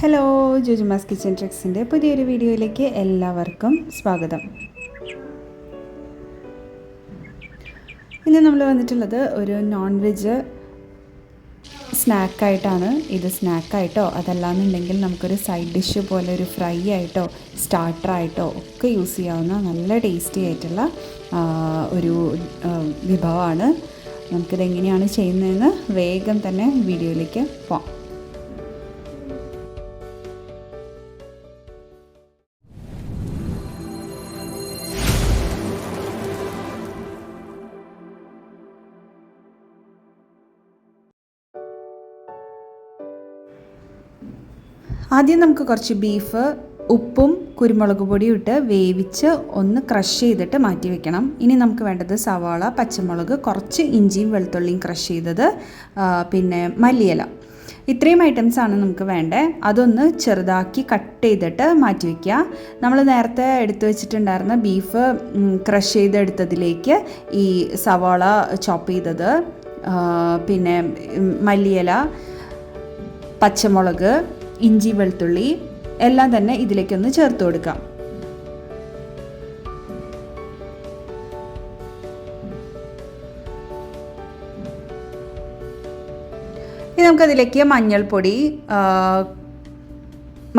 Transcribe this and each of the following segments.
Hello, ജോജിമാസ് kitchen ട്രിക്സിൻ്റെ പുതിയൊരു വീഡിയോയിലേക്ക് എല്ലാവർക്കും സ്വാഗതം. ഇന്ന് നമ്മൾ വന്നിട്ടുള്ളത് ഒരു നോൺ വെജ് സ്നാക്കായിട്ടാണ്. ഇത് സ്നാക്കായിട്ടോ അതല്ലാന്നുണ്ടെങ്കിൽ നമുക്കൊരു സൈഡ് ഡിഷ് പോലെ ഒരു ഫ്രൈ ആയിട്ടോ സ്റ്റാർട്ടറായിട്ടോ ഒക്കെ യൂസ് ചെയ്യാവുന്ന നല്ല ടേസ്റ്റി ആയിട്ടുള്ള ഒരു വിഭവമാണ്. നമുക്കിതെങ്ങനെയാണ് ചെയ്യുന്നതെന്ന് വേഗം തന്നെ വീഡിയോയിലേക്ക് പോകാം. ആദ്യം നമുക്ക് കുറച്ച് ബീഫ് ഉപ്പും കുരുമുളക് പൊടിയും ഇട്ട് വേവിച്ച് ഒന്ന് ക്രഷ് ചെയ്തിട്ട് മാറ്റി വെക്കണം. ഇനി നമുക്ക് വേണ്ടത് സവാള, പച്ചമുളക്, കുറച്ച് ഇഞ്ചിയും വെളുത്തുള്ളിയും ക്രഷ് ചെയ്തത്, പിന്നെ മല്ലിയില. ഇത്രയും ഐറ്റംസാണ് നമുക്ക് വേണ്ടത്. അതൊന്ന് ചെറുതാക്കി കട്ട് ചെയ്തിട്ട് മാറ്റി വയ്ക്കുക. നമ്മൾ നേരത്തെ എടുത്തു വെച്ചിട്ടുണ്ടായിരുന്ന ബീഫ് ക്രഷ് ചെയ്തെടുത്തതിലേക്ക് ഈ സവാള ചോപ്പ് ചെയ്തത്, പിന്നെ മല്ലിയില, പച്ചമുളക്, ഇഞ്ചി, വെളുത്തുള്ളി എല്ലാം തന്നെ ഇതിലേക്കൊന്ന് ചേർത്ത് കൊടുക്കാം. ഇനി നമുക്കതിലേക്ക് മഞ്ഞൾപ്പൊടി,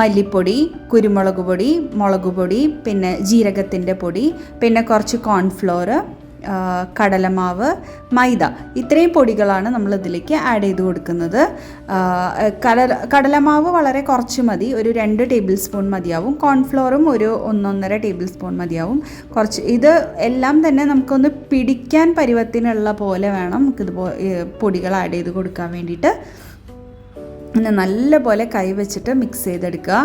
മല്ലിപ്പൊടി, കുരുമുളക് പൊടി, മുളക് പൊടി, പിന്നെ ജീരകത്തിൻ്റെ പൊടി, പിന്നെ കുറച്ച് കോൺഫ്ലോർ, കടലമാവ്, മൈദ, ഇത്രയും പൊടികളാണ് നമ്മൾ ഇതിലേക്ക് ആഡ് ചെയ്ത് കൊടുക്കുന്നത്. കടലമാവ് വളരെ കുറച്ച് മതി, ഒരു 2 ടേബിൾ സ്പൂൺ മതിയാവും. കോൺഫ്ലോറും ഒരു 1.5 ടേബിൾ സ്പൂൺ മതിയാവും. കുറച്ച് ഇത് എല്ലാം തന്നെ നമുക്കൊന്ന് പിടിക്കാൻ പരുവത്തിനുള്ള പോലെ വേണം നമുക്കിത് പൊടികൾ ആഡ് ചെയ്ത് കൊടുക്കാൻ വേണ്ടിയിട്ട്. നല്ല പോലെ കൈ വെച്ചിട്ട് മിക്സ് ചെയ്തെടുക്കുക.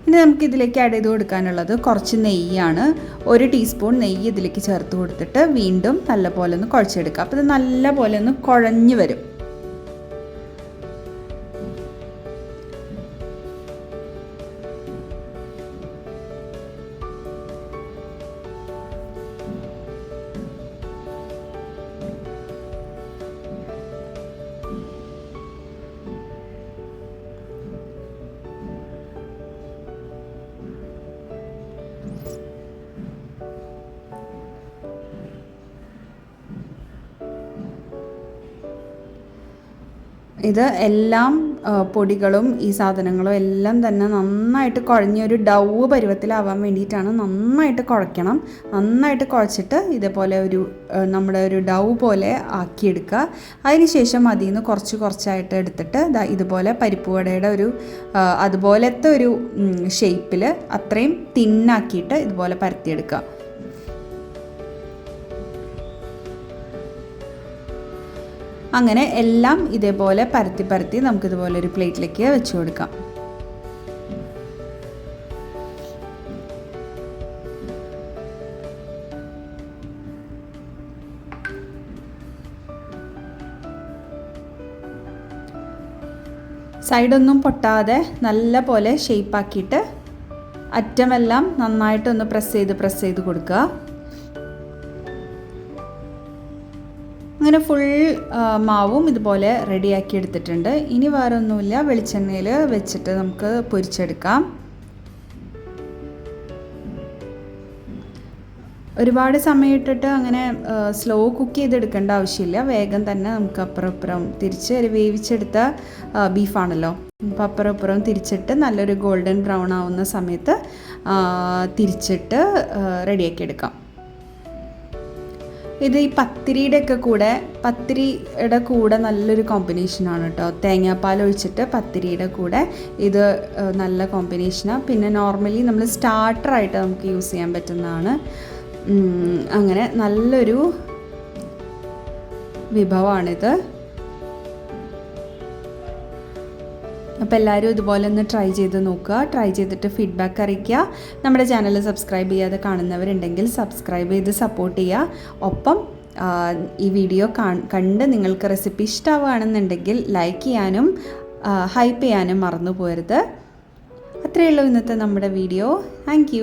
ഇനി നമുക്കിതിലേക്ക് ആഡ് ചെയ്ത് കൊടുക്കാനുള്ളത് കുറച്ച് നെയ്യാണ്. 1 ടീസ്പൂൺ നെയ്യ് ഇതിലേക്ക് ചേർത്ത് കൊടുത്തിട്ട് വീണ്ടും നല്ലപോലെ ഒന്ന് കുഴച്ചെടുക്കുക. അപ്പോൾ ഇത് നല്ലപോലെ ഒന്ന് കുഴഞ്ഞു വരും. ഇത് എല്ലാം പൊടികളും ഈ സാധനങ്ങളും എല്ലാം തന്നെ നന്നായിട്ട് കുഴഞ്ഞൊരു ഡൗ പരുവത്തിലാവാൻ വേണ്ടിയിട്ടാണ് നന്നായിട്ട് കുഴയ്ക്കണം. നന്നായിട്ട് കുഴച്ചിട്ട് ഇതേപോലെ നമ്മുടെ ഒരു ഡൗ പോലെ ആക്കിയെടുക്കുക. അതിനുശേഷം അതിൽ നിന്ന് കുറച്ചായിട്ട് എടുത്തിട്ട് ഇതുപോലെ പരിപ്പ് വടയുടെ അതുപോലത്തെ ഒരു ഷേപ്പിൽ അത്രയും തിന്നാക്കിയിട്ട് ഇതുപോലെ പരത്തിയെടുക്കുക. അങ്ങനെ എല്ലാം ഇതേപോലെ പരത്തി നമുക്കിതുപോലെ ഒരു പ്ലേറ്റിലേക്ക് വെച്ച് കൊടുക്കാം. സൈഡൊന്നും പൊട്ടാതെ നല്ല പോലെ ഷേപ്പാക്കിയിട്ട് അറ്റമെല്ലാം നന്നായിട്ടൊന്ന് പ്രസ് ചെയ്ത് കൊടുക്കുക. അങ്ങനെ ഫുൾ മാവും ഇതുപോലെ റെഡിയാക്കി എടുത്തിട്ടുണ്ട്. ഇനി വേറെ ഒന്നുമില്ല, വെളിച്ചെണ്ണയിൽ വെച്ചിട്ട് നമുക്ക് പൊരിച്ചെടുക്കാം. ഒരുപാട് സമയം ഇട്ടിട്ട് അങ്ങനെ സ്ലോ കുക്ക് ചെയ്തെടുക്കേണ്ട ആവശ്യമില്ല. വേഗം തന്നെ നമുക്ക് അപ്പുറം തിരിച്ച് വേവിച്ചെടുത്ത ബീഫാണല്ലോ, അപ്പോൾ അപ്പുറം തിരിച്ചിട്ട് നല്ലൊരു ഗോൾഡൻ ബ്രൗൺ ആവുന്ന സമയത്ത് തിരിച്ചിട്ട് റെഡിയാക്കി എടുക്കാം. ഇത് ഈ പത്തിരിയുടെ കൂടെ നല്ലൊരു കോമ്പിനേഷനാണ് കേട്ടോ. തേങ്ങാപ്പാൽ ഒഴിച്ചിട്ട് പത്തിരിയുടെ കൂടെ ഇത് നല്ല കോമ്പിനേഷനാണ്. പിന്നെ നോർമലി നമ്മൾ സ്റ്റാർട്ടറായിട്ട് നമുക്ക് യൂസ് ചെയ്യാൻ പറ്റുന്നതാണ്. അങ്ങനെ നല്ലൊരു വിഭവമാണിത്. അപ്പോൾ എല്ലാവരും ഇതുപോലെ ഒന്ന് ട്രൈ ചെയ്ത് നോക്കുക. ട്രൈ ചെയ്തിട്ട് ഫീഡ്ബാക്ക് അറിയിക്കുക. നമ്മുടെ ചാനൽ സബ്സ്ക്രൈബ് ചെയ്യാതെ കാണുന്നവരുണ്ടെങ്കിൽ സബ്സ്ക്രൈബ് ചെയ്ത് സപ്പോർട്ട് ചെയ്യുക. ഒപ്പം ഈ വീഡിയോ കണ്ട് നിങ്ങൾക്ക് റെസിപ്പി ഇഷ്ടമാവുകയാണെന്നുണ്ടെങ്കിൽ ലൈക്ക് ചെയ്യാനും ഹൈപ്പ് ചെയ്യാനും മറന്നു പോകരുത്. അത്രയേ ഉള്ളൂ ഇന്നത്തെ നമ്മുടെ വീഡിയോ. താങ്ക്